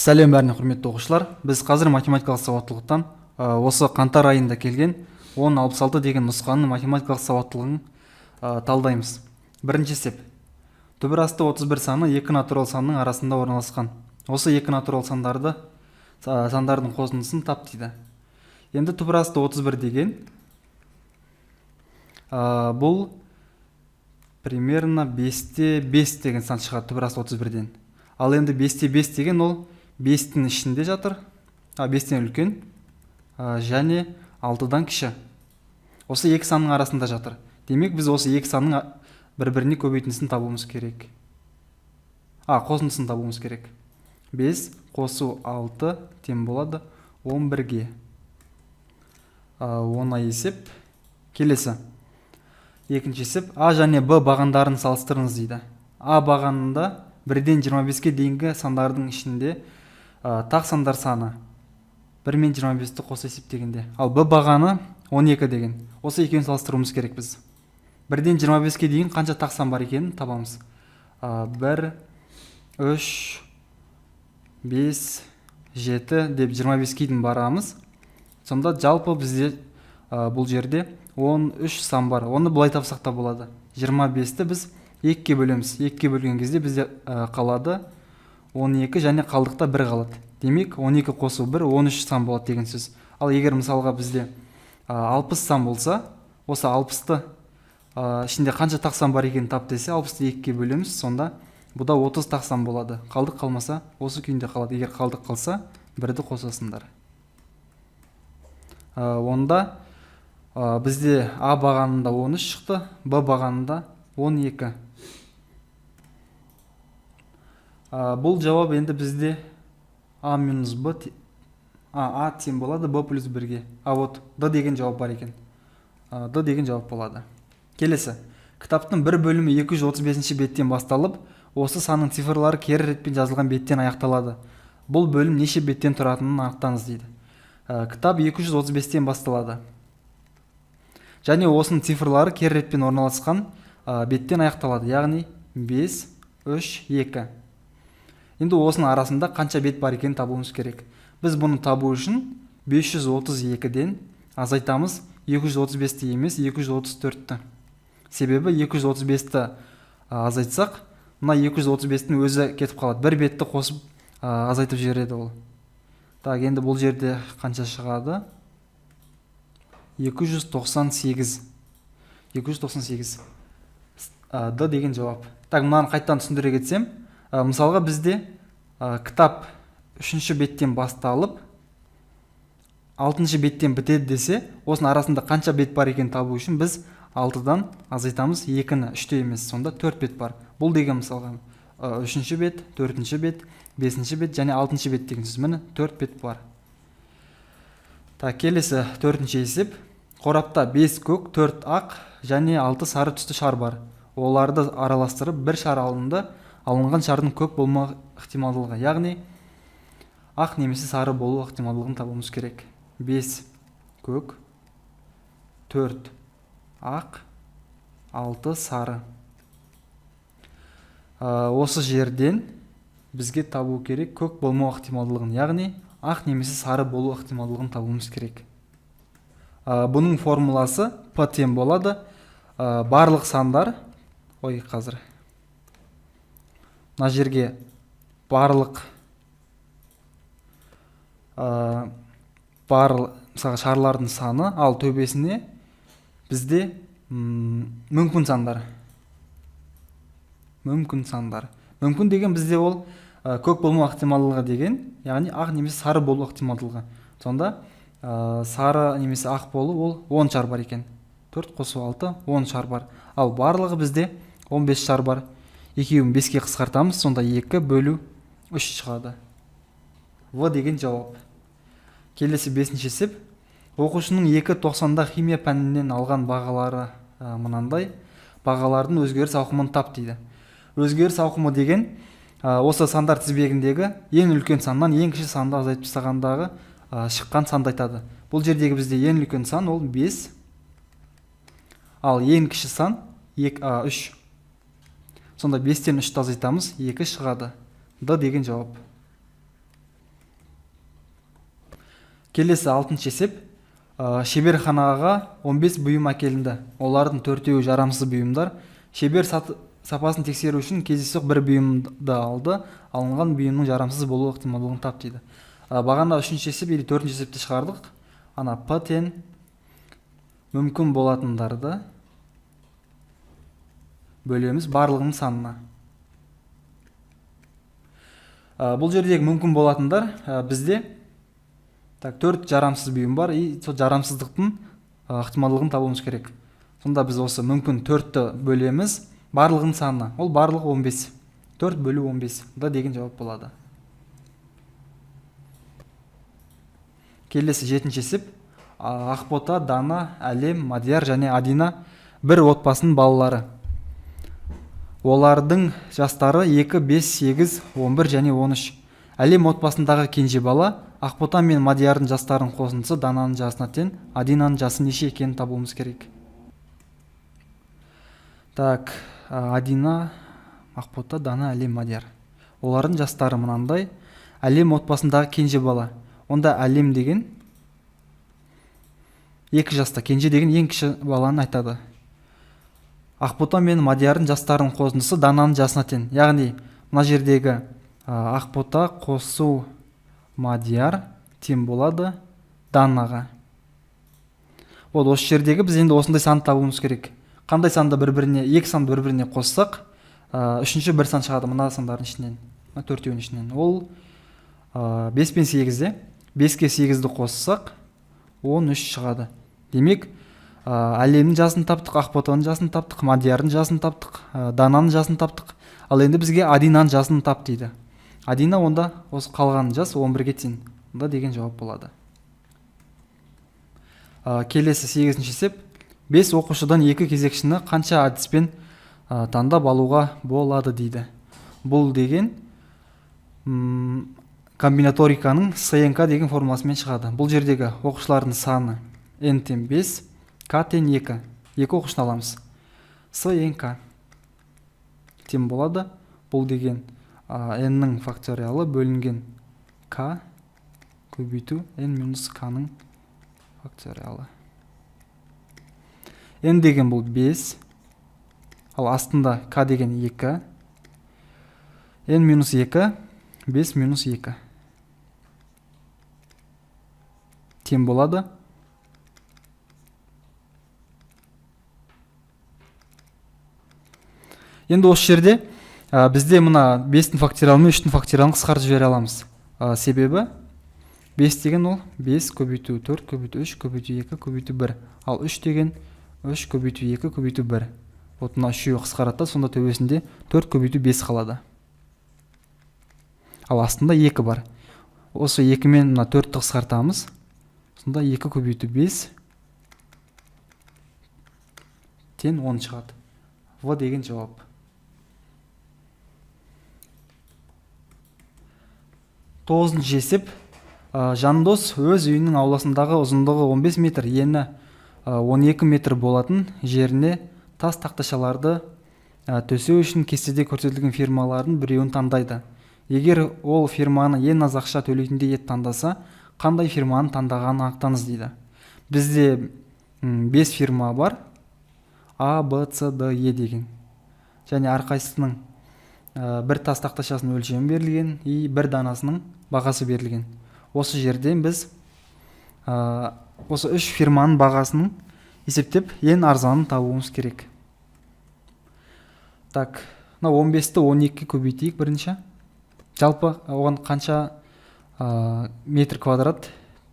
Сәлем бәріне құрметті оқушылар. Біз қазір математикалық сауаттылықтан осы қаңтар айында келген 1066 деген нұсқаның математикалық сауаттылығын талдаймыз. Бірінші есеп. Түбір асты 31 саны екі натурал санның арасында орналасқан. Осы екі натурал сандардың қосындысын тап дейді. Енді түбір асты 31 деген бұл примерно 5-те 5 деген сан шығады түбір асты 31-ден. Ал енді 5-те 5 деген ол 5-тің ішінде жатыр, 5-тен үлкен және 6-дан кіші. Осы екі санның арасында жатыр. Демек, біз осы екі санның бір-біріне көбейтіндісін табуымыз керек. Қосындысын табуымыз керек. 5 қосу 6 тең болады 11-ге. Оңай есеп. Келесі. Екінші есеп. А және Б бағандарын салыстырыңыз дейді. А бағанында 1-ден 25-ке дейінгі сандардың ішінде тақ сандар саны 1 мен 25-ті қоса есептегенде. Ал Б бағаны 12 деген. Осы екеуін салыстыруымыз керек біз. 1-ден 25-ке дейін қанша тақ сан бар екенін табамыз. 1, 3, 5, 7 деп 25-ке дейін барамыз. Сонда жалпы бізде бұл жерде 13 сан бар. Оны бұлай тапсақ та болады. 25-ті біз 2-ке бөлеміз. 2-ке бөлген кезде бізде қалады 12 және қалдықта 1 қалады. Демек, 12 қосу 1, 13 сан болады деген сөз. Ал егер мысалға бізде 60 сан болса, осы 60-ты ішінде қанша тақ сан бар екенін тап десе, 60-ты 2-ке бөлеміз, сонда бұда 30 тақ сан болады. Қалдық қалмаса, осы күйінде қалады. Егер қалдық қалса, 1-ді қосасыңдар. Онда бізде А бағанында 13 шықты, Б бағанында 12. Бұл жауап енді бізде А минус Б А тең болады Б плюс 1-ге. Вот Д деген жауап бар екен. Д деген жауап болады. Келесі. Кітаптың бір бөлімі 235-ші беттен басталып, осы санның цифрлары кері ретпен жазылған беттен аяқталады. Бұл бөлім неше беттен тұратынын анықтаңыз дейді. Кітап 235-тен басталады. Және осының цифрлары кері ретпен орналасқан беттен аяқталады. Яғни 5, 3, 2. Енді осының арасында қанша бет бар екенін табуымыз керек. Біз бұны табу үшін 532-ден азайтамыз 235-ті емес 234-ті. Себебі 235-ті азайтсақ, мына 235-тің өзі кетіп қалады. Бір бетті қосып азайтып жібереді ол. Так, енді бұл жерде қанша шығады? 298. 298. Д деген жауап. Так, мынаны қайттан түсіндіре кетсем, мысалға бізде кітап 3-ші беттен басталып 6-ші беттен бітеді десе, осының арасында қанша бет бар екен табу үшін біз 6-дан азайтамыз 2-ні, 3-те емес, сонда 4 бет бар. Бұл деген мысалға 3-ші бет, 4-ші бет, 5-ші бет және 6-ші бет деген сөз. Міне 4 бет бар. Так, келесі 4-ші есеп. Қорапта 5 көк, 4 ақ және 6 сары түсті шар бар. Оларды араластырып бір шар алынды. Алынған шардың көк болма ықтималдылығы, яғни ақ немесе сары болу ықтималдылығын табуымыз керек. 5 көк, 4 ақ, 6 сары. Осы жерден бізге табу керек көк болма ықтималдылығын, яғни ақ немесе сары болу ықтималдылығын табуымыз керек. Бұның формуласы П тең болады. Барлық сандар, қазір мына жерге барлық мысалы шарлардың саны, ал төбесіне бізде мүмкін сандар. Мүмкін деген бізде ол көк болма ықтималдылығы деген, яғни ақ немесе сары болу ықтималдылығы. Сонда сары немесе ақ болу ол 10 шар бар екен. 4 қосу 6, 10 шар бар. Ал барлығы бізде 15 шар бар. Екеуін 5-ке қысқартамыз, сонда 2 бөлу 3 шығады. В деген жауап. Келесі 5-ші есеп. Оқушының 2.90-да химия пәнінен алған бағалары мынандай. Бағалардың өзгеріс ауқымын тап дейді. Өзгеріс ауқымы деген осы сандар тізбегіндегі ең үлкен саннан ең кіші санды азайтып тастағандағы шыққан санды айтады. Бұл жердегі бізде ең үлкен сан ол 5, ал ең кіші сан 3. Сонда 5-тен 3-ті азайтамыз, 2 шығады. Д деген жауап. Келесі 6-шы есеп. Шеберханаға 15 бұйым әкелінді. Олардың 4-еуі жарамсыз бұйымдар. Шебер сапасын тексеру үшін кездейсоқ бір бұйымды алды. Алынған бұйымның жарамсыз болу ықтималдығын тап дейді. Бағана 3-ші есеп или 4-ші есепті шығардық. Ана П тең мүмкін болатындарды бөлеміз барлығының санына. Бұл жердегі мүмкін болатындар бізде 4 жарамсыз бұйым бар, сол жарамсыздықтың ықтималдығын табуымыз керек. Сонда біз осы мүмкін 4-ті бөлеміз барлығының санына. Ол барлығы 15. 4 бөлу 15 да деген жауап болады. Келесі 7-ші есеп. Ақбота, Дана, Әлем, Мадияр және Адина бір отбасының балалары. Олардың жастары 2, 5, 8, 11 және 13. Әлем отбасындағы кенже бала. Ақбота мен Мадиярдың жастарының қосындысы Дананың жасына тең. Адинаның жасы неше екенін табуымыз керек. Так, Адина, Ақбота, Дана, Әлем, Мадияр. Олардың жастары мынандай. Әлем отбасындағы кенже бала. Онда Әлем деген 2 жаста, кенже деген ең кіші баланы айтады. Ақбота мен Мадиярдың жастарының қосындысы Дананың жасына тең. Яғни, мына жердегі Ақбота қосу Мадияр тең болады Данаға. Осы жердегі біз енді осындай санды табуымыз керек. Қандай санды бір-біріне, 2 санды бір-біріне қоссақ, 3-ші бір сан шығады мына сандардың ішінен, 4-еуінің ішінен. Ол 5 пен 8-де, 5-ке 8-ді қоссақ, 13 шығады. Демек, Әлемнің жасын таптық, Ақботаның жасын таптық, Мадиярдың жасын таптық, Дананың жасын таптық. Ал енді бізге Адинаның жасын тап дейді. Адина онда осы қалған жас 11-ге тең. Онда деген жауап болады. Келесі 8-ші есеп. 5 оқушыдан 2 кезекшіні қанша әдіспен таңдап алуға болады дейді. Бұл деген комбинаториканың СНК деген формуласымен шығады. Бұл жердегі оқушылардың саны n тең 5, k тең 2. 2 оқушыны аламыз. СНК тең болады. Бұл деген n-ның факториалы бөлінген k көбейту n минус k-ның факториалы. n деген бұл 5, ал астында k деген 2. n минус 2, 5 минус 2. Тең болады. Енді осы жерде бізде мына 5-тің факториалымен 3-тің факториалын қысқартып жібере аламыз. Себебі 5 деген ол 5 көбейту 4 көбейту 3 көбейту 2 көбейту 1. Ал 3 деген 3 көбейту 2 көбейту 1. Вот мына 3-і қысқарады, сонда төбесінде 4 көбейту 5 қалады. Ал астында 2 бар. Осы 2 мен мына 4-ті қысқартамыз. Сонда 2 көбейту 5 тең 10 шығады. В деген жауап. Тоғызыншы есеп. Жандос өз үйінің ауласындағы ұзындығы 15 метр, ені 12 метр болатын жеріне тас тақташаларды төсеу үшін кестеде көрсетілген фирмалардың біреуін таңдайды. Егер ол фирманы ең аз ақша төлейтіндей ет таңдаса, қандай фирманы таңдағанын анықтаңыз дейді. Бізде 5 фирма бар. А, Б, С, Д, Е деген. Және әрқайсысының бір тас тақташасының өлшемі берілген, и бір данасының бағасы берілген. Осы жерден біз осы 3 фирманың бағасының есептеп ең арзанын табуымыз керек. Так, 15-ті 12-ке көбейтейік бірінші. Жалпы оған қанша метр квадрат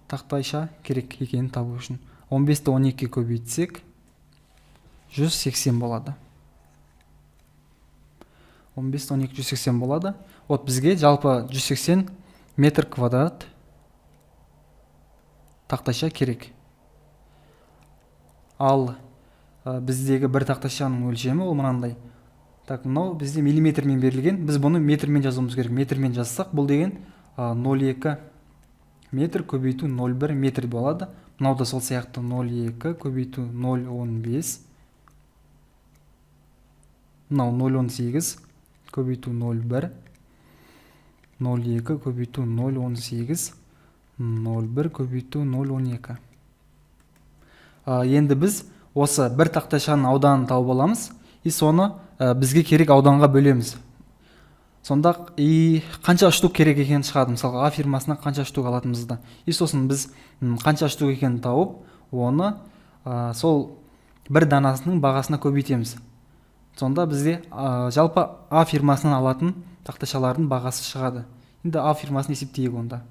тақтайша керек екенін табу үшін. 15-ті 12-ке көбейтсек 180 болады. 15-ті 12 180 болады. Вот бізге жалпы 180 метр квадрат тақтайша керек. Ал біздегі бір тақтайшаның өлшемі ол мынандай. Так, мынау бізде миллиметрмен берілген. Біз бұны метрмен жазуымыз керек. Метрмен жазсақ, бұл деген 0,2 метр көбейту 0,1 метр болады. Мынау да сол сияқты 0,2 көбейту 0,15. Мынау 0,18 көбейту 0,1. 0,2 көбейту 0,18. 0,1 көбейту 0,12. Енді біз осы бір тақтайшаның ауданын тауып аламыз, и соны бізге керек ауданға бөлеміз. Сонда қанша штук керек екенін шығады. Мысалы, А фирмасына қанша штук алатынымызды. И сосын біз қанша штук екенін тауып, оны сол бір данасының бағасына көбейтеміз. Сонда бізде жалпы А фирмасынан алатын тақтайшалардың бағасы шығады. Енді А фирмасын есептейік онда.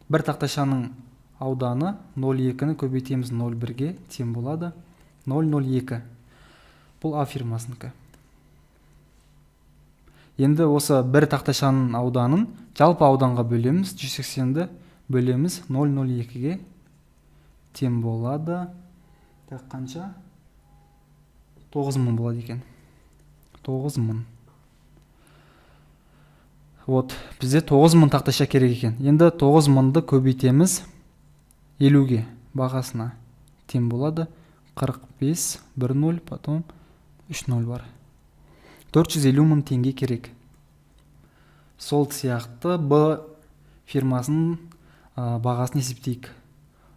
Бір тақтайшаның ауданы 0,2-ні көбейтеміз 0,1-ге тең болады 0,02. Бұл А фирмасынікі. Енді осы бір тақтайшаның ауданын жалпы ауданға бөлеміз. 180-ді бөлеміз 0,02-ге тең болады. Так, қанша? 9000 болады екен. 9000. Вот, бізде 9000 тақтайша керек екен. Енді 9000-ды көбейтеміз 50-ге бағасына тең болады 45, 1 0, потом 3 0 бар. 450 000 теңге керек. Сол сияқты Б фирмасының бағасын есептейік.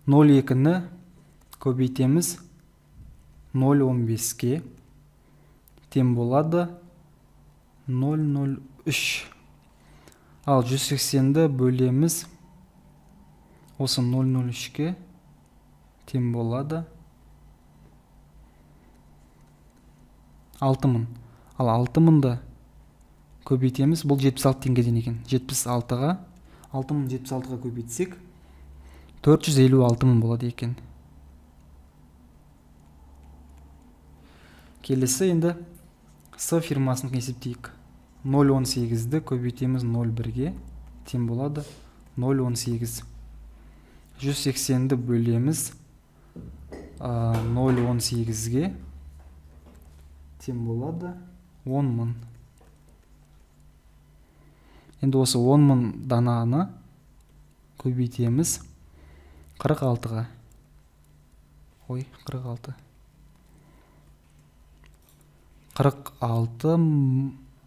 0,2-ні көбейтеміз 0,15-ге тең болады 0,03. Ал 180-ді бөлеміз осы 0,03-ге тең болады 6000. Ал 6000-ды көбейтеміз, бұл 76 теңгеден екен. 76-ға 6076-ға көбейтсек 456 000 болады екен. Келесі енді С фирмасын есептейік. 0,18-ді көбейтеміз 0,1-ге тең болады 0,18. 180-ді бөлеміз 0,18-ге тең болады 10 000. Енді осы 10 000 дананы көбейтеміз 46-ға. 46.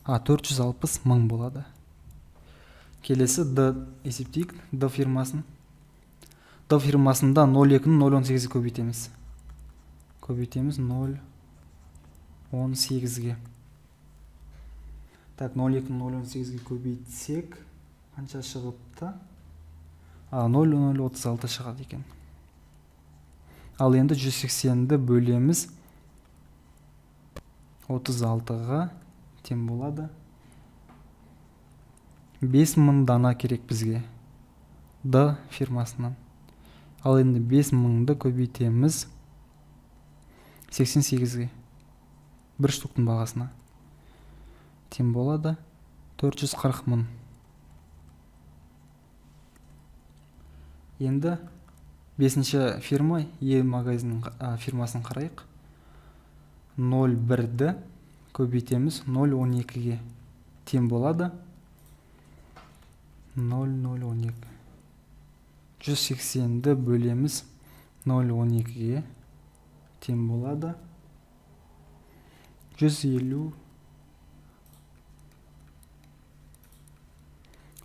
460 000 болады. Келесі Д есептейік. Д фирмасын. Д фирмасында 0,2-ні 0,18-ге көбейтеміз. Көбейтеміз 0,18-ге. Так, 0,2-ні 0,18-ге көбейтсек қанша шығыпты? 0,036 шығады екен. Ал енді 180-ді бөлеміз 36-ға тең болады 5000 дана керек бізге Д фирмасынан. Ал енді 5000-ді көбейтеміз 88-ге бір штуктың бағасына тең болады 440 000. Енді 5-ші фирма Е магазинінің фирмасын қарайық. 0,1-ді көбейтеміз 0,12-ге тең болады 0,012. 180-ді бөлеміз 0,12-ге тең болады 150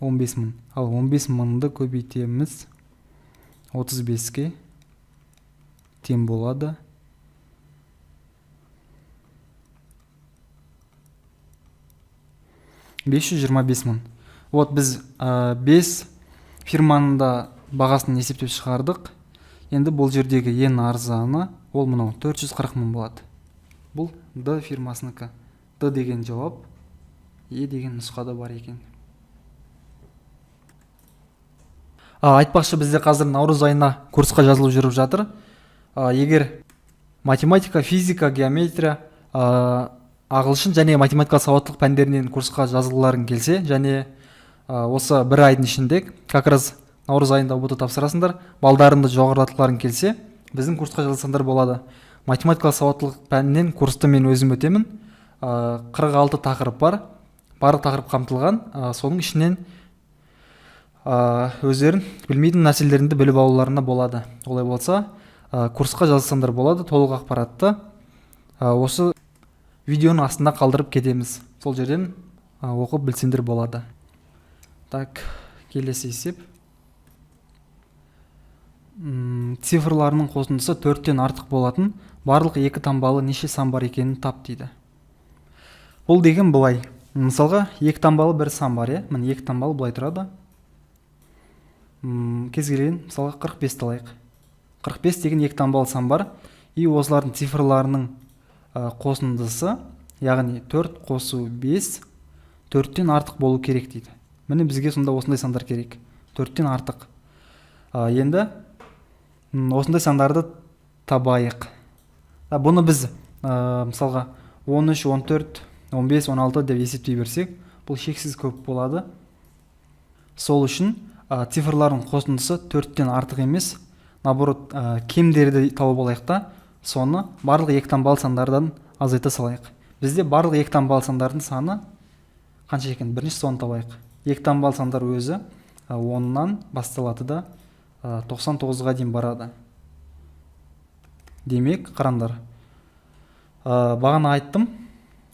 15 000. Ал 15 000-ды көбейтеміз 35-ге тең болады 525 000. Вот біз 5 фирманың да бағасын есептеп шығардық. Енді бұл жердегі ең арзаны ол мынау 440 000 болады. Бұл Д фирмасынікі. Д деген жауап, Е деген нұсқада бар екен. Айтпақшы, бізде қазір наурыз айына курсқа жазылып жүріп жатыр. Егер математика, физика, геометрия, ағылшын және математикалық сауаттылық пәндерінен курсқа жазылуларың келсе, және осы бір айдың ішінде как раз наурыз айында ұбт тапсырасыңдар, балдарыңды жоғарылатқыларың келсе, біздің курсқа жазылсаңдар болады. Математикалық сауаттылық пәнінен курсты мен өзім өтемін. 46 тақырып бар, барлық тақырып қамтылған. Соның ішінен өздерін білмейтін нәрселерді біліп алуларына болады. Олай болса, курсқа жазылсаңдар болады. Толық ақпаратты осы видеоның астында қалдырып кетеміз. Сол жерден оқып білсеңдер болады. Так, келесі есеп. цифрларының қосындысы 4-тен артық болатын барлық екі таңбалы неше сан бар екенін тап дейді. Бұл деген былай. Мысалға, екі таңбалы бір сан бар, міне екі таңбалы былай тұрады. Кез келген, мысалға 45 алайық. 45 деген екі таңбалы сан бар. И осылардың цифрларының қосындысы, яғни 4 қосу 5, 4-тен артық болу керек дейді. Міне бізге сонда осындай сандар керек. 4-тен артық. Енді осындай сандарды табайық. Бұны біз мысалға 13, 14, 15, 16 деп есептей берсек, бұл шексіз көп болады. Сол үшін цифрлардың қосындысы 4-тен артық емес, наоборот, кемдерді тауып алайық та, соны барлық екі таңбалы сандардан азайта салайық. Бізде барлық екі таңбалы сандардың саны қанша екен? Бірінші соны табайық. Екі таңбалы сандар өзі 10-нан басталады да 99-ға дейін барады. Демек, қараңдар. Бағана айттым,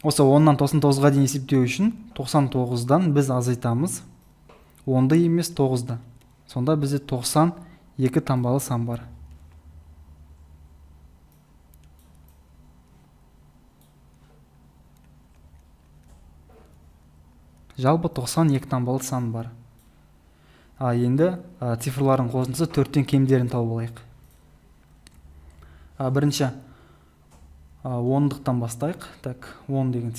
осы 10-нан 99-ға дейін есептеу үшін 99-дан біз азайтамыз. 10-ды емес 9-ды. Сонда бізде 92 таңбалы сан бар. Жалпы 92 таңбалы сан бар. Енді цифрлардың қосындысы 4-тен кемдерін тауып алайық. Бірінші 10-дықтан бастайық. Так, 10 деген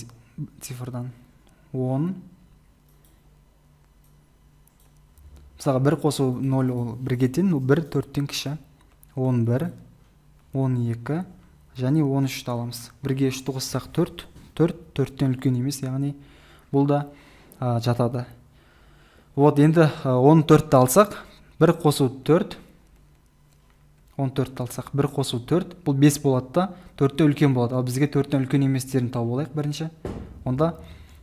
цифрдан 10. Мысалға 1 қосу 0 ол 1-ге тең, 1 4-тен кіші. 11, 12 және 13 аламыз. 1-ге 3-ті қоссақ 4, 4-тен үлкен емес, яғни бұл да жатады. Вот, енді 14-ті алсақ, 1 қосу 4, 14-ті алсақ, 1 қосу 4, бұл 5 болады да, 4-те үлкен болады. Ал бізге 4-тен үлкен еместерін тауып алайық бірінші. Онда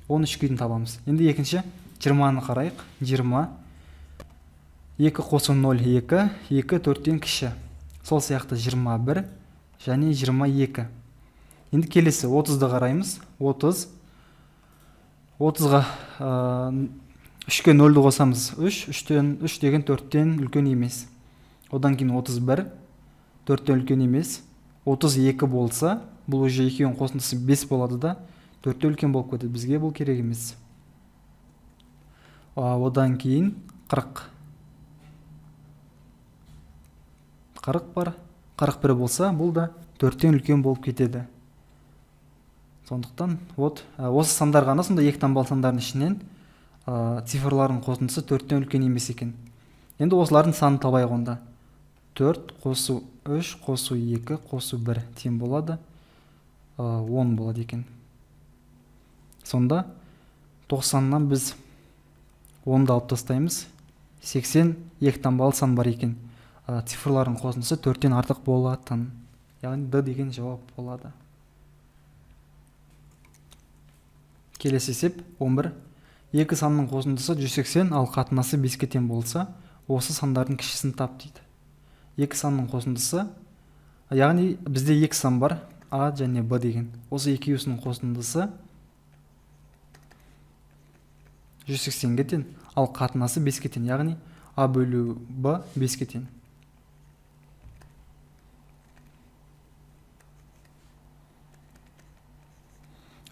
13-ді табамыз. Енді екінші 20-ны қарайық. 20, 2 қосу 0, 2, 2 4-тен кіші. Сол сияқты 21 және 22. Енді келесі 30-ды қараймыз. 30-ға 3-ке 0-ді қосамыз. 3 деген 4-тен үлкен емес. Одан кейін 31, 4-тен үлкен емес. 32 болса, бұл уже екеуінің қосындысы 5 болады да, 4-те үлкен болып кетеді. Бізге бұл керек емес. Одан кейін 40. 40 бар. 41 болса, бұл да 4-тен үлкен болып кетеді. Сондықтан, осы сандар ғана сонда екі таңбалы сандардың ішінен цифрлардың қосындысы 4-тен үлкен емес екен. Енді осылардың санын табайық онда. 4 қосу 3 қосу 2 қосу 1 тең болады. 10 болады екен. Сонда 90-нан біз 10-ды алып тастаймыз. 80 екі таңбалы сан бар екен. Цифрлардың қосындысы 4-тен артық болатын. Яғни Д деген жауап болады. Келесі есеп 11. Екі санның қосындысы 180, ал қатынасы 5-ке тең болса, осы сандардың кішісін тап дейді. Екі санның қосындысы, яғни бізде екі сан бар, А және Б деген. Осы екеуісінің қосындысы 180-ге тең, ал қатынасы 5-ке тең, яғни А бөлу Б 5-ке тең.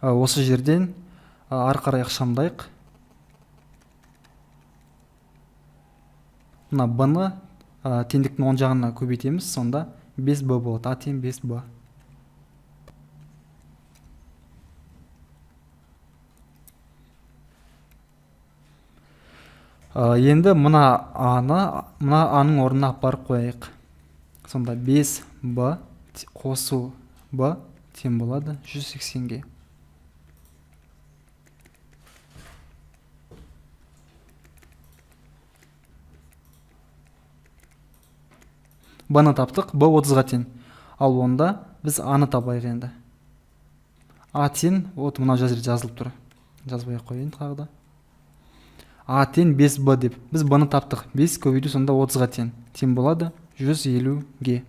Осы жерден ары қарай ықшамдайық. Мына Б-ны теңдіктің оң жағына көбейтеміз, сонда 5Б болады. А тең 5Б. Енді мына А-ның орнына апарып қояйық. Сонда 5Б қосу Б тең болады 180-ге. Б-ны таптық, Б 30-ға тең. Ал онда біз А-ны табайық енді. А тең, мына жерде жазылып тұр. Жазбай қойын қағыда. А тең 5Б деп. Біз Б-ны таптық. 5 көбейту сонда 30-ға тең. Тең болады 150-ге.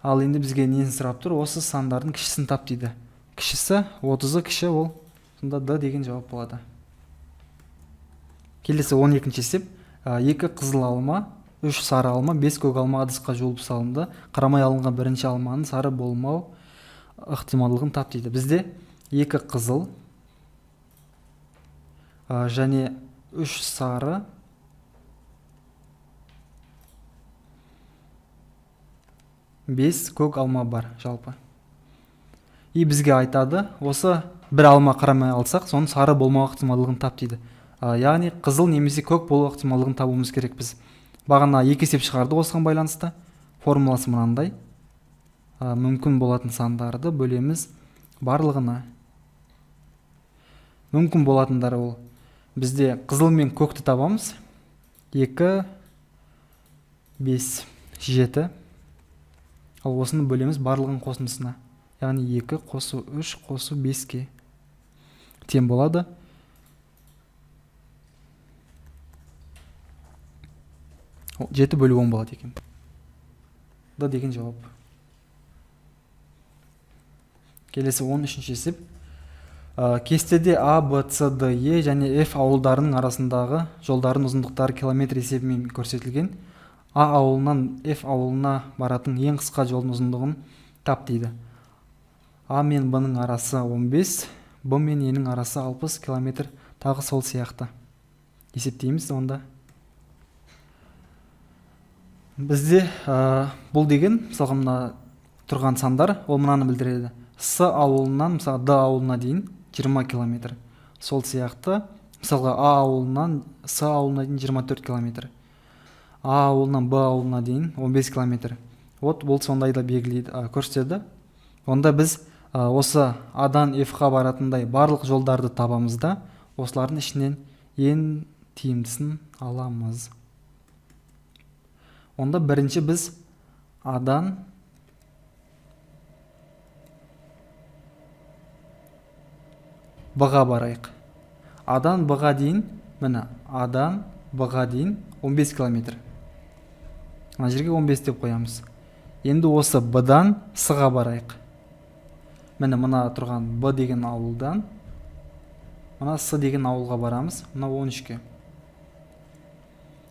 Ал енді бізге несін сұрап тұр? Осы сандардың кішісін тап дейді. Кішісі 30-ы кіші, ол сонда Д деген жауап болады. Келесі 12-ші есеп. Екі қызыл алма 3 сары алма, 5 көк алма ыдысқа жуылып салынды. Қарамай алынған бірінші алманың сары болмау ықтималдығын тап дейді. Бізде 2 қызыл және 3 сары бес көк алма бар жалпы. И бізге айтады, осы бір алма қарамай алсақ, соның сары болмау ықтималдығын тап дейді. Яғни қызыл немесе көк болу ықтималдығын табуымыз керек біз. Бағана 2 есеп шығарды осыған байланысты. Формуласы мынандай. Мүмкін болатын сандарды бөлеміз барлығына. Мүмкін болатындар ол. Бізде қызыл мен көкті табамыз. 2, 5, 7. Ал осыны бөлеміз барлығын қосындысына. Яғни 2 қосу 3 қосу 5-ке тең болады. 7 бөлу 10 болады екен. Да деген жауап. Келесі 13-ші есеп. Кестеде А, Б, С, Д, Е және F ауылдарының арасындағы жолдардың ұзындықтары километр есебімен көрсетілген. А ауылынан F ауылына баратын ең қысқа жолдың ұзындығын тап дейді. А мен Б-ның арасы 15, Б мен Е-ның арасы 60 километр, тағы сол сияқты. Есептейміз онда. Бізде бұл деген, мысалға мына тұрған сандар, ол мынаны білдіреді. С ауылынан, мысалы Д ауылына дейін 20 километр. Сол сияқты, мысалға А ауылынан С ауылына дейін 24 километр. А ауылынан Б ауылына дейін 15 километр. Бұл сондай да белгілейді, көрсетеді. Онда біз осы Адан Ф-ға баратындай барлық жолдарды табамыз да, осылардың ішінен ең тиімдісін аламыз. Онда бірінші біз Адан Б-ға барайық. Адан Б-ға дейін, міне, Адан Б-ға дейін 15 километр. Ана жерге 15 деп қоямыз. Енді осы Б-дан С-ға барайық. Міне, мына тұрған Б деген ауылдан, мына С деген ауылға барамыз, мына 13-ке.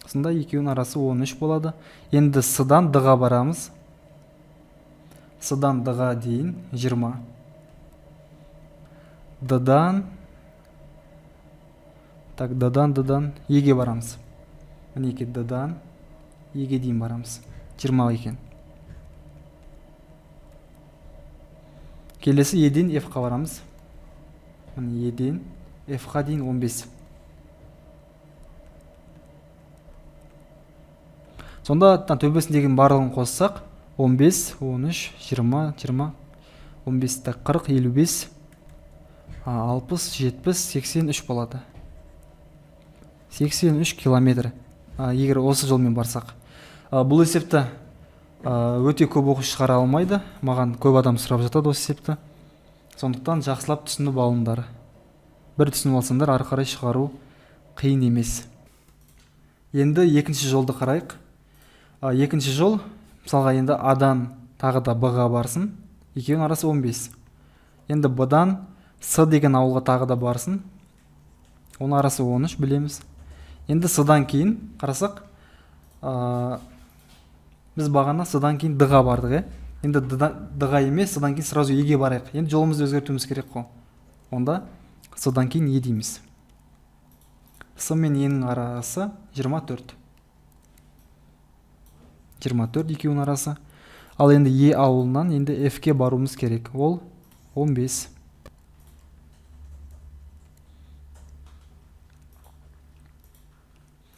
Сонда екеуінің арасы 13 болады. Енді С-дан Д-ға барамыз. С-дан Д-ға дейін 20. Д-дан Е-ге барамыз. Мінеке Д-дан Е-ге дейін барамыз. 20 екен. Келесі Е-ден Ф-ға барамыз. Е-ден Ф-ға дейін 15. Сонда төбесіндегі барлығын қоссақ, 15, 13, 20, 20, 15, 40, 55, 60, 70, 83 болады. 83 километр. Егер осы жолмен барсақ. Бұл есепті өте көп оқушы шығара алмайды. Маған көп адам сұрап жатады осы есепті. Сондықтан жақсылап түсініп алыңдар. Бір түсініп алсаңдар, ары қарай шығару қиын емес. Енді екінші жолды қарайық. Екінші жол, мысалға енді Адан тағы да Б-ға барсын. Екеуінің арасы 15. Енді Б-дан С деген ауылға тағы да барсын. Оның арасы 13 білеміз. Енді С-дан кейін қарасақ, біз бағана С-дан кейін Д-ға бардық. Енді Д-ға емес, С-дан кейін сразу Е-ге барайық. Енді жолымызды өзгертуіміз керек қой. Онда С-дан кейін Е дейміз. С мен Е-нің арасы 24. 24 екеуінің арасы. Ал енді Е ауылынан енді Ф-ке баруымыз керек. Ол 15.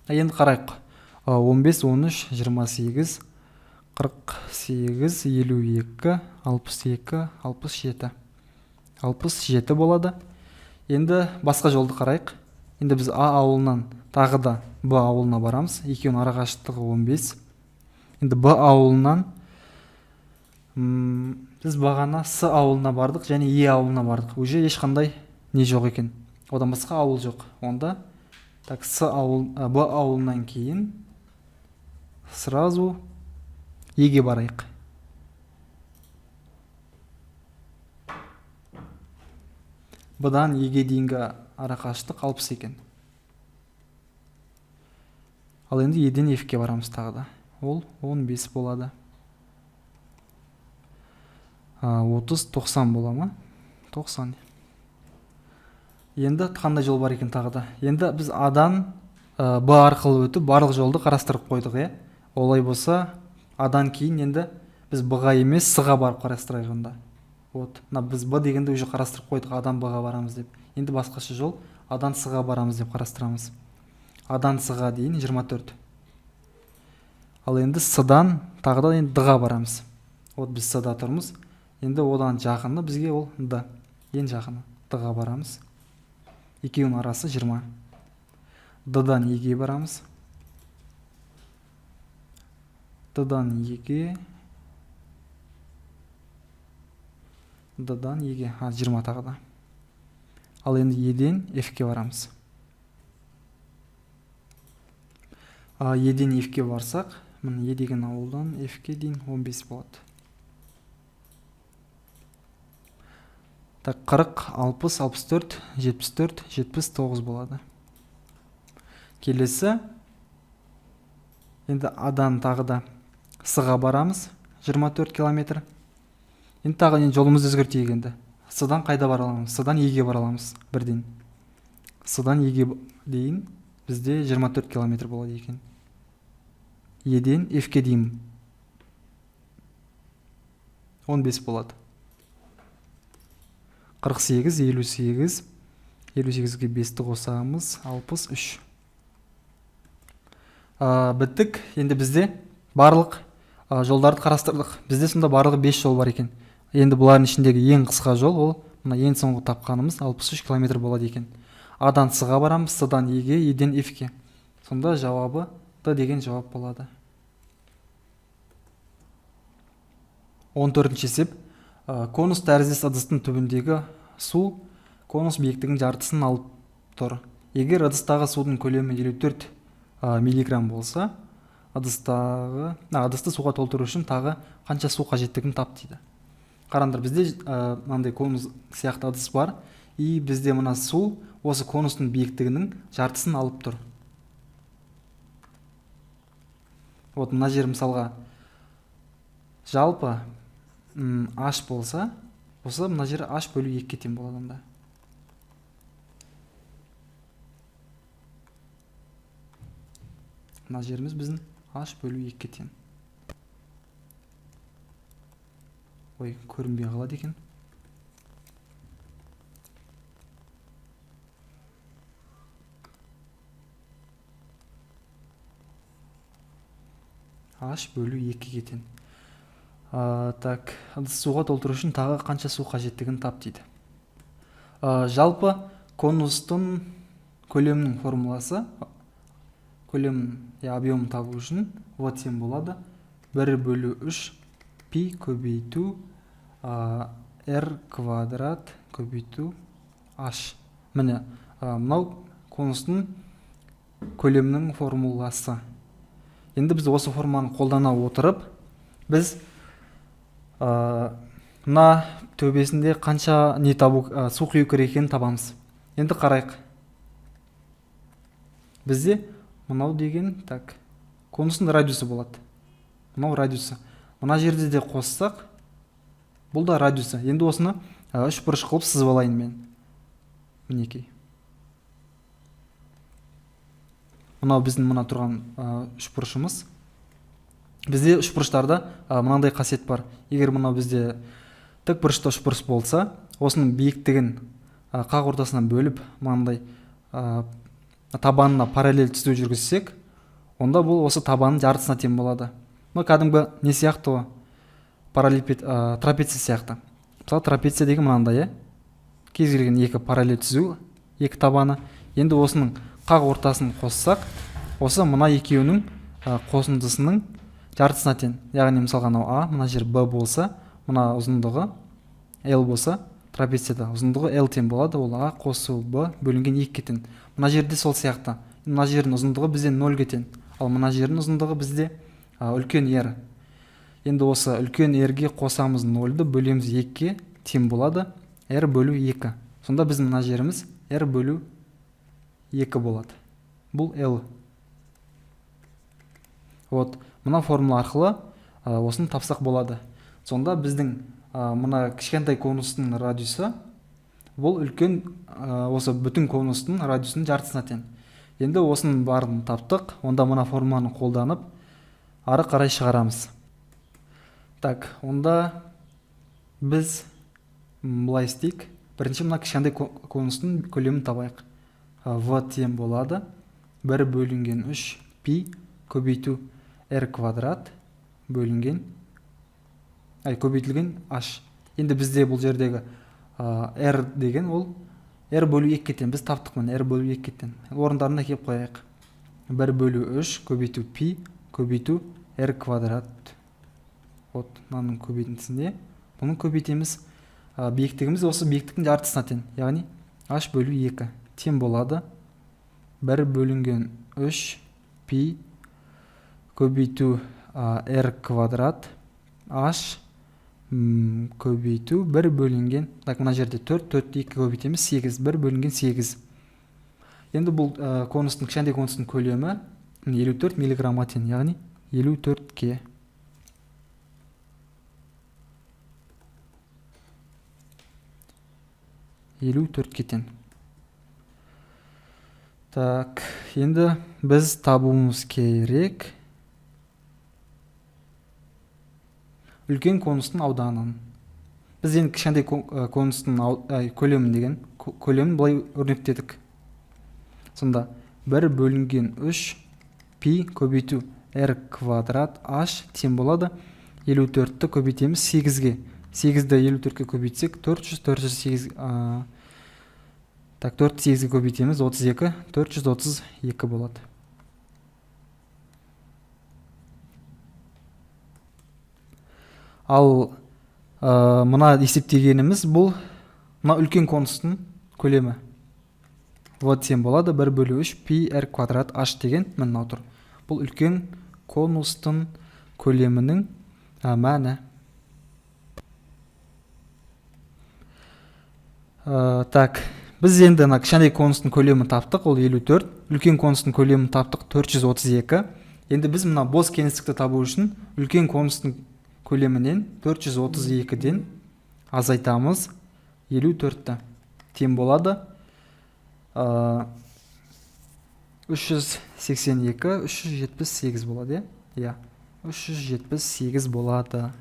Енді қарайық. 15, 13, 28, 48, 52, 62, 67. 67 болады. Енді басқа жолды қарайық. Енді біз А ауылынан тағы да Б ауылына барамыз. Екеуінің арақашықтығы 15. Енді Б ауылынан біз бағана С ауылына бардық және Е ауылына бардық. Уже ешқандай не жоқ екен. Одан басқа ауыл жоқ. Онда Б ауылынан кейін сразу Е-ге барайық. Б-дан Е-ге дейінгі арақашықтық 60 екен. Ал енді еден f-ке барамыз тағы да. Ол 15 болады. 30, 90 бола ма? 90. Енді қандай жол бар екен тағы да? Енді біз А-дан Б арқылы өтіп барлық жолды қарастырып қойдық, е? Олай болса, А-дан кейін енді біз Б-ға емес, С-ға барып қарастырайық онда. Вот, біз Б дегенде уже қарастырып қойдық, А-дан Б-ға барамыз деп. Енді басқаша жол, А-дан С-ға барамыз деп қарастырамыз. А-дан С-ға дейін 24. Ал енді С-дан тағы да енді Д-ға барамыз. Вот біз С-да тұрмыз. Енді одан жақыны бізге ол Д. Ең жақыны Д-ға барамыз. Екеуінің арасы 20. Д-дан Е-ге барамыз. Д-дан Е-ге. Д-дан Е-ге. 20 тағы да. Ал енді Е-ден F-ке барамыз. Е-ден F-ке барсақ, Е деген ауылдан F-ке дейін 15 болады. Так, 40, 60, 64, 74, 79 болады. Келесі, енді А-дан тағы да С-ға барамыз, 24 километр. Енді тағы жолымыз өзгертейік енді. С-дан қайда бара аламыз? С-дан Е-ге бара аламыз бірден. С-дан Е-ге дейін бізде 24 километр болады екен. Е-ден F-ке дейін 15 болады. 48, 58, 58-ге 5-ті қосамыз, 63. Біттік, енді бізде барлық жолдарды қарастырдық. Бізде сонда барлығы 5 жол бар екен. Енді бұлардың ішіндегі ең қысқа жол, ол мына ең соңғы тапқанымыз 63 километр болады екен. А-дан С-ға барамыз, С-дан Е-ге, Е-ден F-ке. Сонда жауабы Д деген жауап болады. 14-ші есеп. Конус тәріздес ыдыстың түбіндегі су конус биіктігінің жартысын алып тұр. Егер ыдыстағы судың көлемі 54 миллиграмм болса, ыдысты суға толтыру үшін тағы қанша су қажеттігін тап дейді. Қараңдар, бізде мынандай конус сияқты ыдыс бар, и бізде мына су осы конустың биіктігінің жартысын алып тұр. Вот мына жер мысалға жалпы H болса, осы мына жер H бөлу 2-ге тең болады онда. Мына жеріміз біздің H бөлу 2-ге тең. Ой, көрінбей қалады екен. H бөлу 2-ге тең. Так, ыдыс суға толтыру үшін тағы қанша су қажеттігін тап дейді. Жалпы конустың көлемінің формуласы, көлемнің объемын табу үшін вот тең болады. 1/3 пи көбейту r квадрат көбейту h. Міне, мынау конустың көлемінің формуласы. Енді біз осы форманы қолдана отырып, біз мына төбесінде қанша су құю керек екенін табамыз. Енді қарайық. Бізде мынау деген конустың радиусы болады. Мынау радиусы. Мына жерде де қоссақ, бұл да радиусы. Енді осыны 3 бұрыш қылып сызып алайын мен. Мінекей. Мынау біздің мына тұрған 3 бұрышымыз. Бізде 3 бұрыштарда мынандай қасиет бар. Егер мынау бізде тік бұрышта 3 бұрыш болса, осының биіктігін қақ ортасынан бөліп, мынандай табанына параллель түзу жүргізсек, онда бұл осы табанның жартысына тең болады. Кәдімгі не сияқты? Трапеция сияқты. Мысалы, трапеция деген мынандай, кез келген екі параллель түзу, екі табаны. Енді осының қақ ортасын қоссақ, осы мына екеуінің қосындысының жартысына тең. Яғни мысалға А, мына жер Б болса, мына ұзындығы L болса, трапецияда ұзындығы L тең болады. Ол А қосу Б бөлінген 2-ге тең. Мына жерде сол сияқты. Мына жердің ұзындығы бізде 0-ге тең. Ал мына жердің ұзындығы бізде үлкен R. Енді осы үлкен R-ге қосамыз 0-ды, бөлеміз 2-ге тең болады. R бөлу 2. Сонда біз мына жеріміз R бөлу 2 болады. Бұл L. Вот мына формула арқылы осыны тапсақ болады. Сонда біздің мына кішкентай конустың радиусы бұл үлкен осы бүтін конустың радиусының жартысына тең. Енді осының барын таптық, онда мына формуланы қолданып ары қарай шығарамыз. Так, онда біз былай істейік. Бірінші мына кішкентай конустың көлемін табайық. В тең болады 1 бөлінген 3 пи көбейту r квадрат бөлінген көбейтілген h. Енді бізде бұл жердегі r деген ол r бөлу 2 тең. Біз таптық мына r бөлу 2 тең. Орындарына кеп қояйық. 1 бөлу 3 көбейту пи көбейту r квадрат. Вот мынаның көбейтіндісінде бұны көбейтеміз. Биіктігіміз осы биіктіктің жартысына тең, яғни h бөлу 2 тең болады 1 бөлінген 3 пи көбейту r квадрат h көбейту 1 бөлінген, так, мына жерде 4, 2 көбейтеміз 8, 1 бөлінген 8. Енді бұл конустың, кішкентай конустың көлемі 54 миллиграммға тең, яғни 54-ке. тең. Так, енді біз табуымыз керек үлкен конустың ауданын. Біз енді кішкентай конустың көлемін деген көлемін былай өрнектедік. Сонда 1 бөлінген 3 пи көбейту r квадрат h тең болады 54-ті көбейтеміз 8-ге. 8-ді 54-ке көбейтсек 408, так, 4-ті 8-ге көбейтеміз 32, 432 болады. Ал мына есептегеніміз бұл мына үлкен конустың көлемі. Вот тең болады 1 бөлу 3 пи r квадрат h деген мынау тұр. Бұл үлкен конустың көлемінің мәні. Так, біз енді кішкентай конустың көлемін таптық, ол 54, үлкен конустың көлемін таптық 432. Енді біз мына бос кеңістікті табу үшін үлкен конустың көлемінен 432-ден азайтамыз 54-ті. Тең болады 382, 378 болады, иә? 378 болады.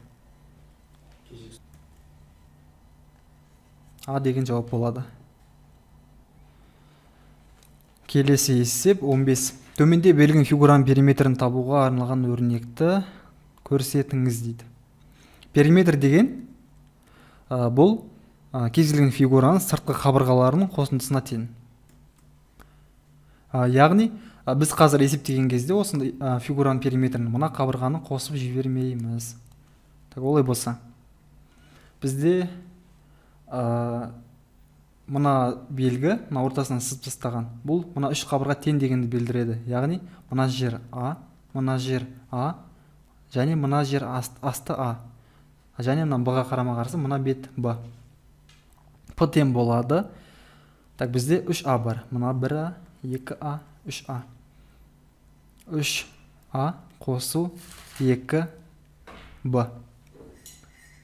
А деген жауап болады. Келесі есеп 15. Төменде берілген фигураның периметрін табуға арналған өрнекті көрсетіңіз дейді. Периметр деген бұл кез келген фигураның сыртқы қабырғаларының қосындысына тең. Яғни біз қазір есептеген кезде осындай фигураның периметрін мына қабырғаны қосып жібермейміз. Так, олай болса бізде мына белгі, мына ортасынан сызып тастаған, бұл мына 3 қабырға тең дегенді білдіреді. Яғни мына жер А, мына жер А, және мына жер асты А. Және мына Б-ға қарама қарсы мына бет Б. П тең болады. Так, бізде 3А бар. Мына 1А, 2А, 3А. 3А қосу 2Б.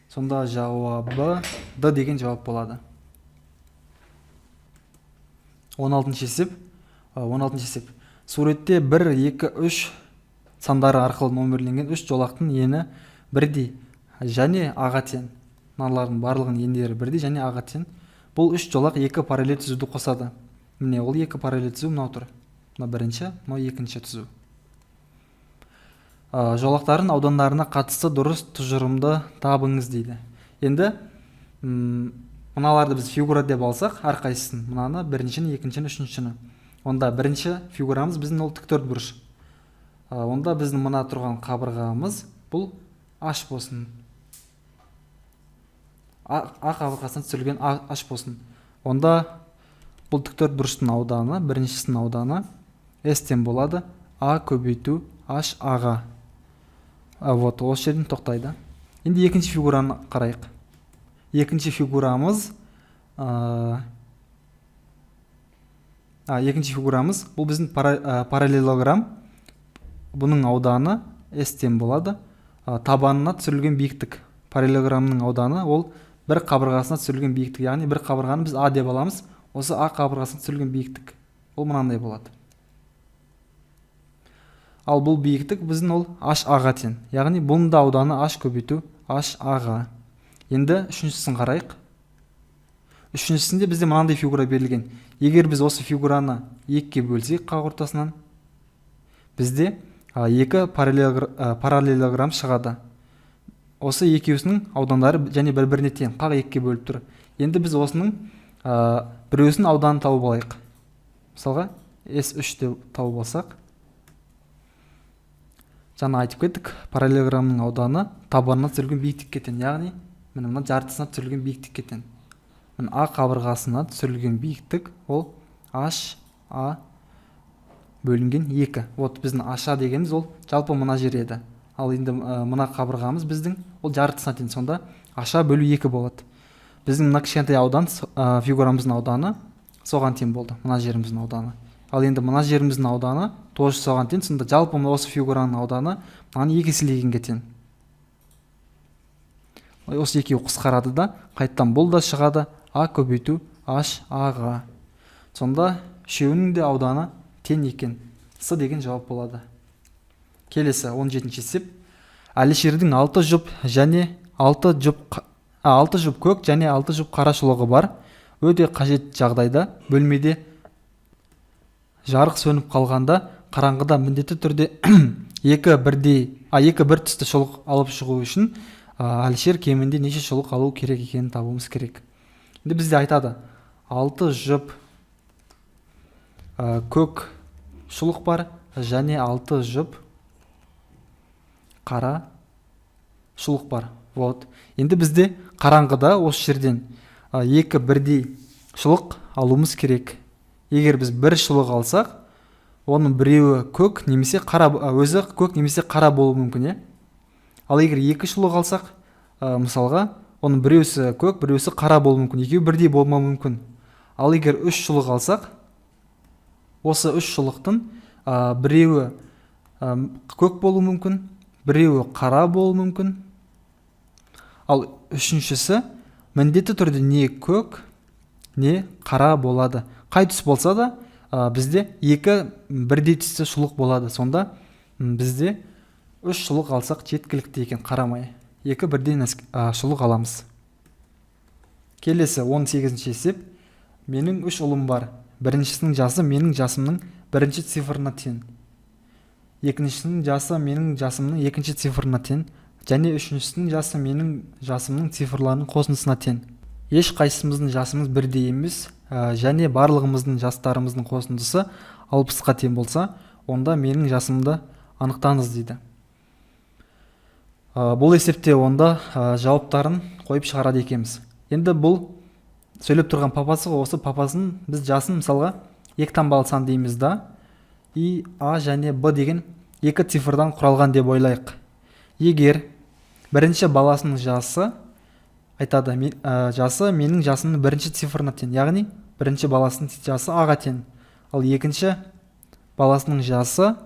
Сонда жауабы Д деген жауап болады. 16-шы есеп. 16-шы есеп. Суретте 1, 2, 3 сандары арқылы номерленген 3 жолақтың ені бірдей және аға тең. Мыналардың барлығының ендері бірдей және аға тең. Бұл 3 жолақ 2 параллель түзуді қосады. Міне ол 2 параллель түзу мынау тұр. Мына бірінші, мынау екінші түзу. Жолақтардың аудандарына қатысты дұрыс тұжырымды табыңыз дейді. Енді мыналарды біз фигура деп алсақ, әрқайсысын, мынаны біріншіні, екіншіні, үшіншіні. Онда бірінші фигурамыз біздің ол тіктөрт бұрыш. Онда біздің мына тұрған қабырғамыз бұл H болсын. А қабырғасынан түсірілген H болсын. Онда бұл тіктөрт бұрыштың ауданы, біріншісінің ауданы S тең болады А көбейту H аға. Вот, осы жерден тоқтайды. Енді екінші фигураны қарайық. Екінші фигурамыз бұл біздің параллелограмм. Бұның ауданы s тең болады табанына түсірілген биіктік. Параллелограммның ауданы ол бір қабырғасына түсірілген биіктік, яғни бір қабырғаны біз а деп аламыз. Осы а қабырғасына түсірілген биіктік ол мынандай болады. Ал бұл биіктік біздің ол HA-ға тең, яғни бұның да ауданы h көбейту HA-ға. Енді үшіншісін қарайық. Үшіншісінде бізде мынандай фигура берілген. Егер біз осы фигураны екіге бөлсек қақ ортасынан, бізде екі параллелограмм шығады. Осы екеуісінің аудандары және бір-біріне тең, қақ екіге бөліп тұр. Енді біз осының біреуісінің ауданын тауып алайық. Мысалға S3 деп тауып алсақ, жаңа айтып кеттік, параллелограммның ауданы табанына түсірілген биіктікке тең, яғни мына жартысына түсірілген биіктікке тең. А қабырғасына түсірілген биіктік ол HA бөлінген 2. Вот біздің HA дегеніміз ол жалпы мына жер еді. Ал енді мына қабырғамыз біздің ол жартысына тең, сонда HA бөлу 2 болады. Біздің мына кішкентай аудан фигурамыздың ауданы соған тең болды, мына жеріміздің ауданы. Ал енді мына жеріміздің ауданы тоже соған тең, сонда жалпы осы фигураның ауданы мынаны 2 еселегенге тең. Осы екеуі қысқарады да, қайттан бұл да шығады а көбейту HA-ға. Сонда үшеуінің де ауданы тең екен. С деген жауап болады. Келесі 17-ші есеп. Әлішердің 6 жұп және 6 жұп көк және 6 жұп қара шұлығы бар. Өте қажет жағдайда бөлмеде жарық сөніп қалғанда қараңғыда міндетті түрде екі бір түсті шұлық алып шығу үшін Әлішер кемінде неше шұлық алу керек екенін табуымыз керек. Енді бізде айтады 6 жұп көк шұлық бар және 6 жұп қара шұлық бар. Вот. Енді бізде қараңғыда осы жерден екі бірдей шұлық алуымыз керек. Егер біз бір шұлық алсақ, оның біреуі көк немесе қара, өзі көк немесе қара болуы мүмкін. Ал егер екі шұлық алсақ, мысалға, оның біреусі көк, біреусі қара болуы мүмкін, екеуі бірдей болмауы мүмкін. Ал егер үш шұлық алсақ, осы үш шұлықтың біреуі көк болуы мүмкін, біреуі қара болуы мүмкін. Ал үшіншісі міндетті түрде не көк, не қара болады. Қай түс болса да, бізде екі бірдей түсті шұлық болады. Сонда бізде үш шұлық алсақ жеткілікті екен, қарамай. Екі бірдей шұлық аламыз. Келесі 18-ші есеп. Менің үш ұлым бар. Біріншісінің жасы менің жасымның бірінші цифрына тең. Екіншісінің жасы менің жасымның екінші цифрына тең. Және үшіншісінің жасы менің жасымның цифрларының қосындысына тең. Еш қайсымыздың жасымыз бірдей емес, және барлығымыздың жастарымыздың қосындысы 60-қа тең болса, онда менің жасымды анықтаңыз дейді. Бұл есепте онда жауаптарын қойып шығарады екенбіз. Енді бұл сөйлеп тұрған папасы, осы папасын біз жасын мысалға екі таңбалы сан дейміз да, и а және б деген екі цифрдан құралған деп ойлайық. Егер бірінші баласының жасы айтады, жасы менің жасымның бірінші цифрына тең, яғни бірінші баласының жасы аға тең. Ал екінші баласының жасы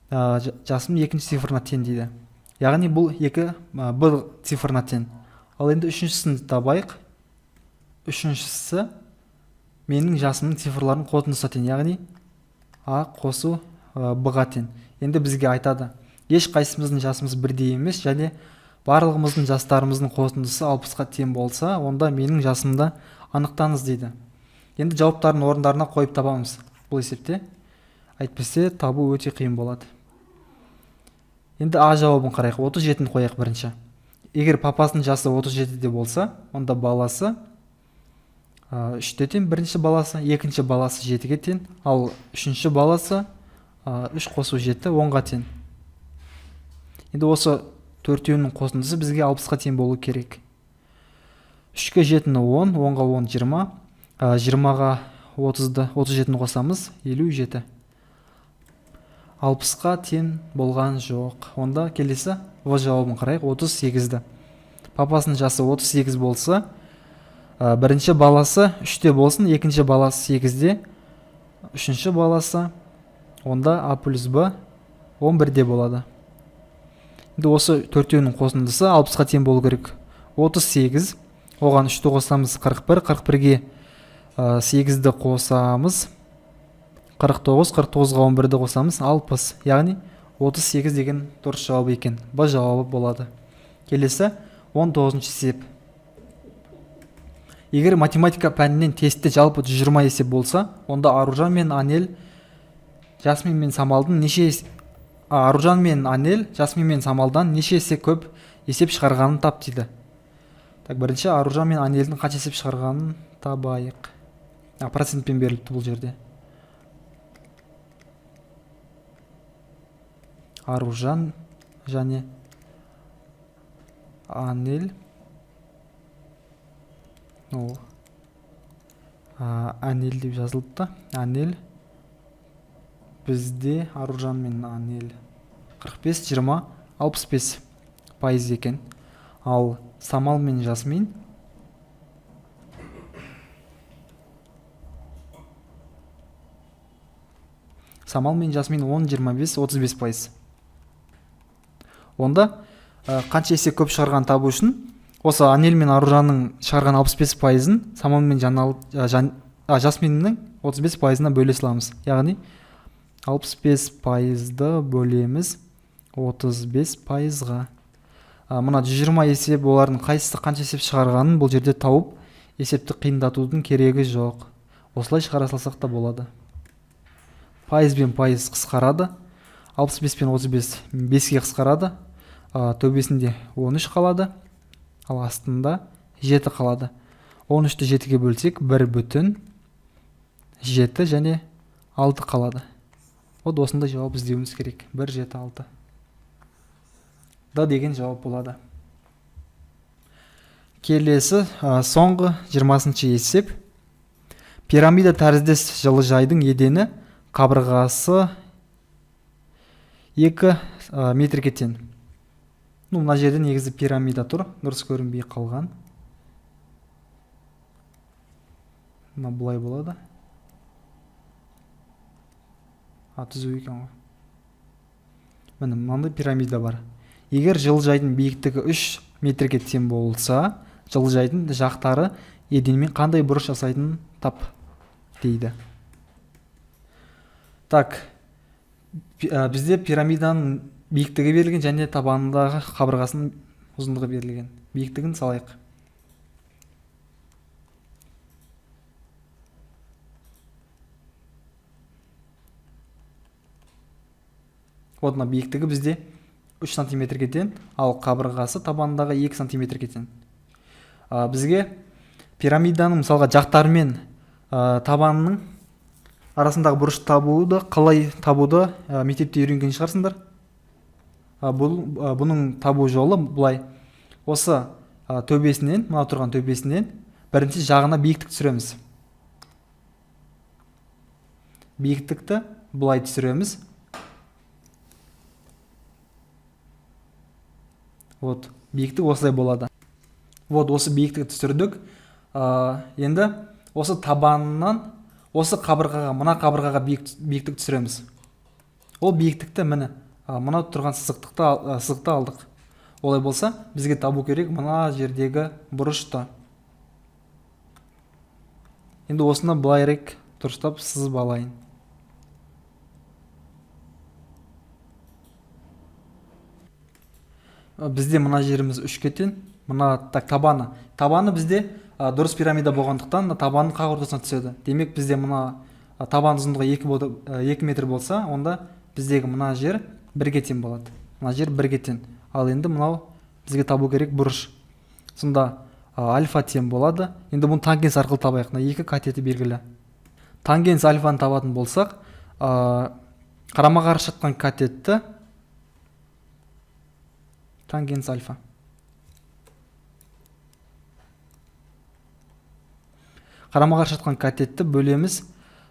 жасымның екінші цифрына тең дейді. Яғни бұл екі б цифрына тең. Ал енді үшіншісін табайық. Үшіншісі менің жасымның цифрларының қосындысына тең, яғни а қосу б-ға тең. Енді бізге айтады, еш қайсымыздың жасымыз бірдей емес, және барлығымыздың жастарымыздың қосындысы 60-қа тең болса, онда менің жасымды анықтаңыз дейді. Енді жауаптарын орындарына қойып табамыз бұл есепте. Әйтпесе табу өте қиын болады. Енді а жауабын қарайық. 37-ні қояйық бірінші. Егер папасының жасы 37-де болса, онда баласы 3-те тең, бірінші баласы, екінші баласы 7-ге тең, ал үшінші баласы 3 қосу 7 10-ға тең. Енді осы төртеуінің қосындысы бізге 60-қа тең болу керек. 3-ке 7-ні 10, 10-ға 10 20, 20-ға 37-ні қосамыз 57. 60-қа тең болған жоқ. Онда келесі в жауабын қарайық. 38-ді. Папасының жасы 38 болса, бірінші баласы 3-те болсын, екінші баласы 8-де, үшінші баласы онда а плюс б 11-де болады. Енді осы төртеуінің қосындысы 60-ға тең болу керек. 38, оған 3-ті қосамыз 41, 41-ге 8-ді қосамыз 49, 49-ға 11-ді қосамыз 60, яғни 38 деген дұрыс жауап екен. Б жауабы болады. Келесі 19-ші есеп. Егер математика пәнінен тестте жалпы 120 есеп болса, онда Аружан мен Анел Жасмин мен Самалдан неше есе көп есеп шығарғанын тап дейді. Так, бірінші Аружан мен Анелдің қанша есеп шығарғанын табайық. Процентпен беріліпті бұл жерде. Аружан және Анел. Анел деп жазылыпты. Анел. Бізде Аружан мен Анел 45, 20, 65 пайыз екен. Ал Самал мен Жасмин Самал мен Жасмин 10, 25, 35 пайыз. Онда қанша есе көп шығарған табу үшін осы Анел мен Аружанның шығарған 65 пайызын Самал мен Жасминнің 35 пайызына бөле саламыз. Яғни 65 пайызды бөлеміз 35 пайызға. Мына 120 есеп олардың қайсысы қанша есеп шығарғанын бұл жерде тауып, есепті қиындатудың керегі жоқ. Осылай шығара салсақ та болады. Пайыз бен пайыз қысқарады. 65 пен 35 5-ге қысқарады. Төбесінде 13 қалады. Ал астында 7 қалады. 13-ті 7-ге бөлсек 1,7 және 6 қалады. Осындай жауап іздеуіміз керек. 1,7,6. Да деген жауап болады. Келесі соңғы 20-ші есеп. Пирамида тәріздес жылыжайдың едені қабырғасы 2 метрге тең. Мына жерде негізі пирамида тұр, дұрыс көрінбей қалған. Мына бұлай болады. Түзу екен ғой. Міне мынандай пирамида бар. Егер жылыжайдың биіктігі 3 метрге тең болса, жылыжайдың жақтары еденмен қандай бұрыш жасайтынын тап дейді. Так, бізде пирамиданың биіктігі берілген және табанындағы қабырғасының ұзындығы берілген. Биіктігін салайық. Мына биіктігі бізде 3 сантиметрге тең, ал қабырғасы табанындағы 2 сантиметрге тең. Бізге пирамиданың мысалға жақтары мен табанының арасындағы бұрыш табуды, қалай табуды мектепте үйренген шығарсыңдар. Бұның табу жолы бұлай. Осы төбесінен, мына тұрған төбесінен бірінші жағына биіктік түсіреміз. Биіктікті бұлай түсіреміз. Биіктік осылай болады. Осы биіктікті түсірдік. Енді осы табанынан осы қабырғаға, мына қабырғаға биіктік түсіреміз. Ол биіктікті міне мына тұрған сызықты алдық. Олай болса, бізге табу керек мына жердегі бұрышты. Енді осыны былайырақ дұрыстап сызып алайын. Бізде мына жеріміз 3-ге тең, мына табаны. Табаны бізде дұрыс пирамида болғандықтан табанның қақ ортасына түседі. Демек бізде мына табан ұзындығы 2 метр болса, онда біздегі мына жер 1-ге тең болады. Мына жер 1-ге тең. Ал енді мынау бізге табу керек бұрыш. Сонда альфа тең болады. Енді бұны тангенс арқылы табайық. 2 катеті белгілі. Тангенс альфаны табатын болсақ, қарама-қарсы жатқан катетті тангенс альфа. Қарама-қарсы жатқан катетті бөлеміз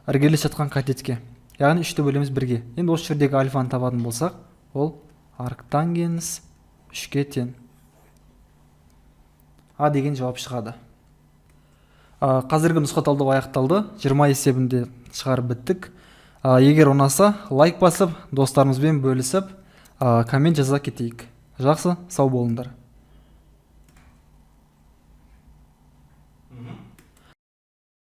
іргелес жатқан катетке. Яғни 3-ті бөлеміз 1-ге. Енді осы жердегі альфаны табатын болсақ, ол арктангенс 3-ге тең. А деген жауап шығады. Қазіргі нұсқа талдау аяқталды. 20 есебінде шығарып біттік. Егер ұнаса, лайк басып, достарымызбен бөлісіп, коммент жаза кетейік. Жақсы, сау болыңдар.